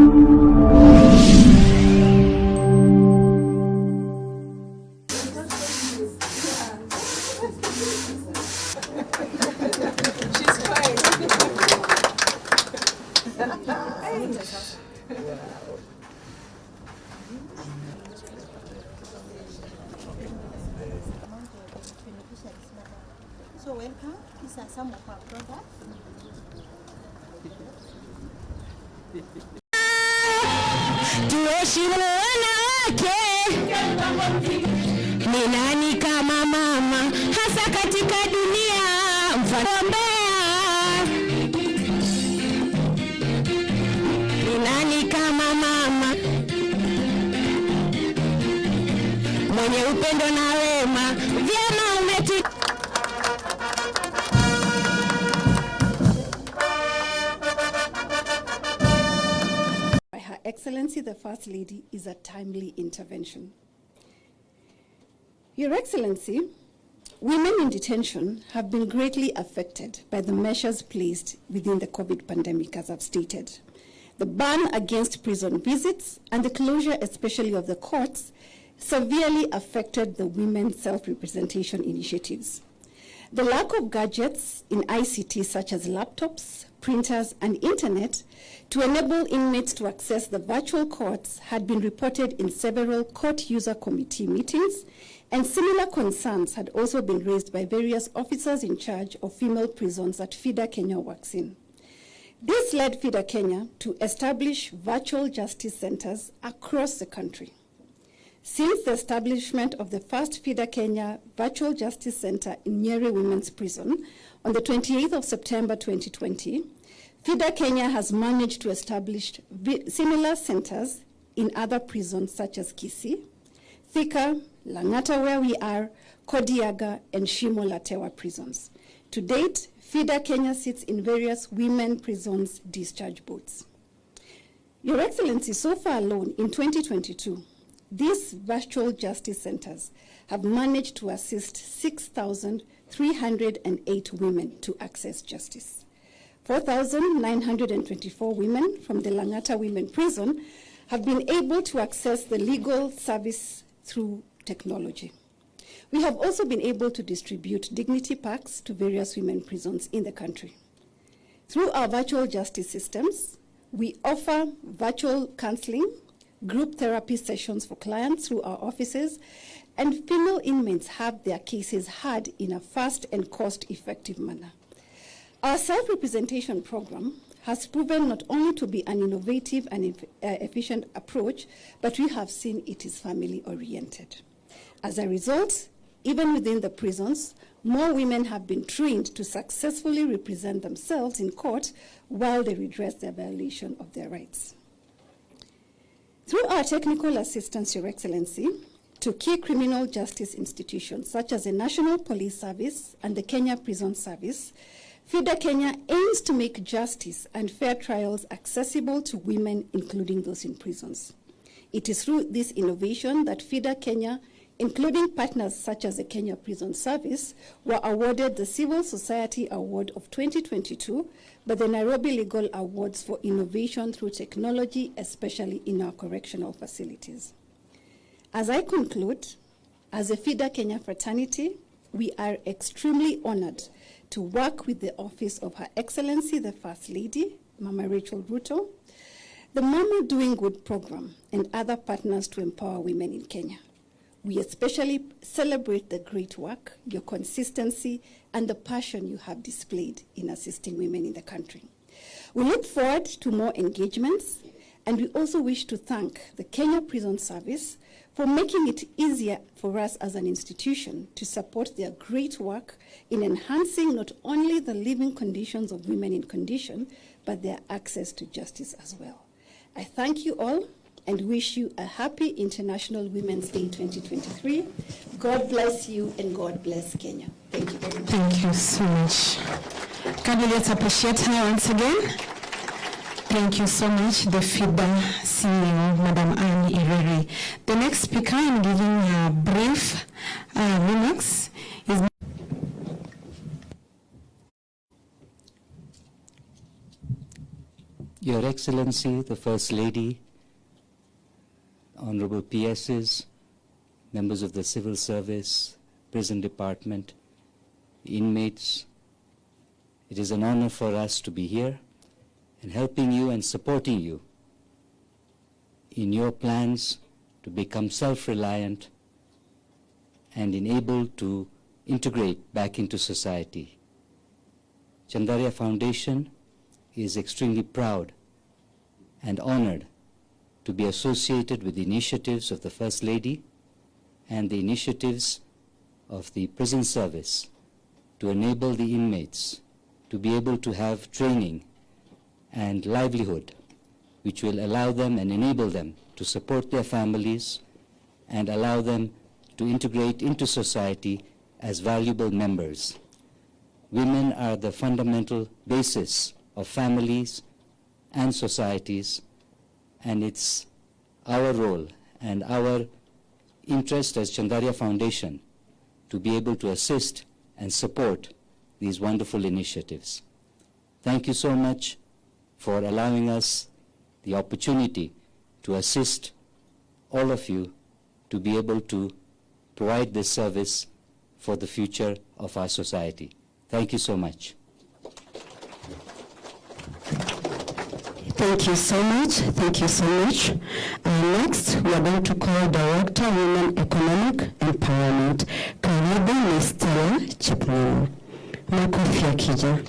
So welcome. These are some of our products. Tuheshimu wanawake, ni nani kama mama, hasa katika dunia mfanombea. Ni nani kama mama, mwenye upendo na wema, vyema umeti. Her Excellency the First Lady is a timely intervention. Your Excellency, women in detention have been greatly affected by the measures placed within the COVID pandemic, as I've stated. The ban against prison visits and the closure especially of the courts severely affected the women's self-representation initiatives. The lack of gadgets in ICT such as laptops, printers, and internet to enable inmates to access the virtual courts had been reported in several court user committee meetings, and similar concerns had also been raised by various officers in charge of female prisons that FIDA Kenya works in. This led FIDA Kenya to establish virtual justice centers across the country. Since the establishment of the first FIDA Kenya Virtual Justice Center in Nyeri Women's Prison on the 28th of September 2020, FIDA Kenya has managed to establish similar centers in other prisons such as Kisii, Thika, Lang'ata where we are, Kodiaga, and Shimo La Tewa prisons. To date, FIDA Kenya sits in various women prisons discharge boards. Your Excellency, so far alone in 2022, these virtual justice centers have managed to assist 6,308 women to access justice. 4,924 women from the Lang'ata Women Prison have been able to access the legal service through technology. We have also been able to distribute dignity packs to various women prisons in the country. Through our virtual justice systems, we offer virtual counseling, group therapy sessions for clients through our offices, and female inmates have their cases heard in a fast and cost-effective manner. Our self-representation program has proven not only to be an innovative and efficient approach, but we have seen it is family-oriented. As a result, even within the prisons, more women have been trained to successfully represent themselves in court while they redress their violation of their rights. Through our technical assistance, Your Excellency, to key criminal justice institutions such as the National Police Service and the Kenya Prison Service, FIDA Kenya aims to make justice and fair trials accessible to women, including those in prisons. It is through this innovation that FIDA Kenya, including partners such as the Kenya Prison Service, were awarded the Civil Society Award of 2022 by the Nairobi Legal Awards for Innovation through Technology, especially in our correctional facilities. As I conclude, as a FIDA Kenya fraternity, we are extremely honored to work with the Office of Her Excellency, the First Lady, Mama Racheal Ruto, the Mama Doing Good program, and other partners to empower women in Kenya. We especially celebrate the great work, your consistency, and the passion you have displayed in assisting women in the country. We look forward to more engagements, and we also wish to thank the Kenya Prison Service for making it easier for us as an institution to support their great work in enhancing not only the living conditions of women in condition, but their access to justice as well. I thank you all and wish you a happy International Women's Day 2023. God bless you and God bless Kenya. Thank you very much. Thank you so much. Can we let's appreciate her once again? Thank you so much, the FIDA CEO, Madam Anne Ireri. The next speaker in giving a brief remarks is... Your Excellency, the First Lady, Honorable PSs, members of the Civil Service, Prison Department, inmates, it is an honor for us to be here and helping you and supporting you in your plans to become self-reliant and enabled to integrate back into society. Chandaria Foundation is extremely proud and honored to be associated with the initiatives of the First Lady and the initiatives of the prison service to enable the inmates to be able to have training and livelihood, which will allow them and enable them to support their families and allow them to integrate into society as valuable members. Women are the fundamental basis of families and societies, and it's our role and our interest as Chandaria Foundation to be able to assist and support these wonderful initiatives. Thank you so much for allowing us the opportunity to assist all of you to be able to provide this service for the future of our society. Thank you so much. Thank you so much. Thank you so much. Next, we are going to call Director, Women Economic Empowerment, Karibu Ms. Stella Chipnino. Makofi yakija.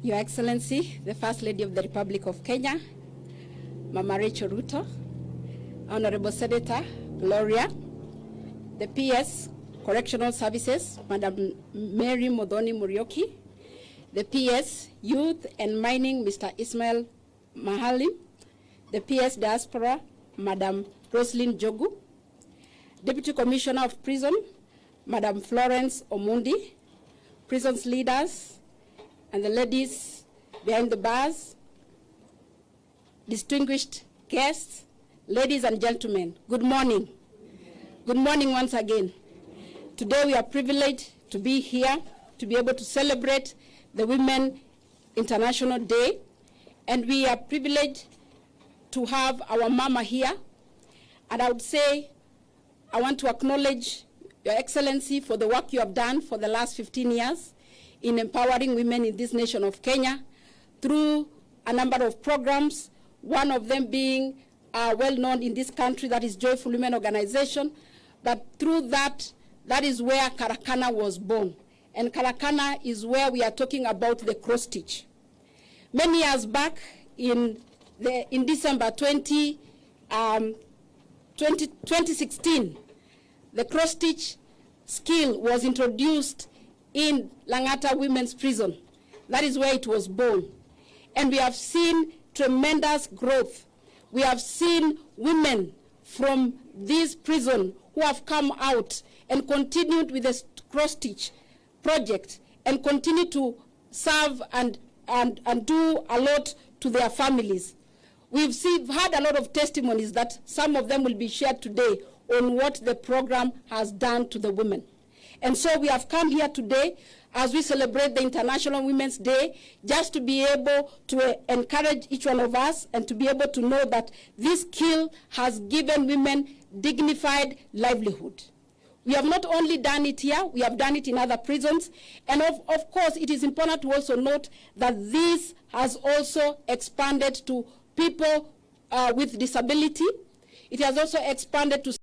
Your Excellency, the First Lady of the Republic of Kenya, Mama Racheal Ruto, Honorable Senator Gloria, the PS Correctional Services, Madam Mary Modoni Murioki, the PS Youth and Mining, Mr. Ismail Mahali, the PS Diaspora, Madam Roslyn Jogu, Deputy Commissioner of Prison, Madam Florence Omundi, prisons leaders, and the ladies behind the bars, distinguished guests, ladies and gentlemen, good morning. Good morning once again. Today we are privileged to be here to be able to celebrate the Women International Day, and we are privileged to have our mama here. And I would say I want to acknowledge Your Excellency for the work you have done for the last 15 years in empowering women in this nation of Kenya through a number of programs, one of them being well known in this country, that is Joyful Women Organization. But through that, that is where Karakana was born. And Karakana is where we are talking about the cross stitch. Many years back in December 2016, the cross stitch skill was introduced in Langata Women's Prison. That is where it was born. And we have seen tremendous growth. We have seen women from this prison who have come out and continued with the cross-stitch project and continue to serve and do a lot to their families. We've had a lot of testimonies that some of them will be shared today on what the program has done to the women. And so we have come here today as we celebrate the International Women's Day, just to be able to encourage each one of us and to be able to know that this skill has given women dignified livelihood. We have not only done it here, we have done it in other prisons. And of course, it is important to also note that this has also expanded to people with disability. It has also expanded to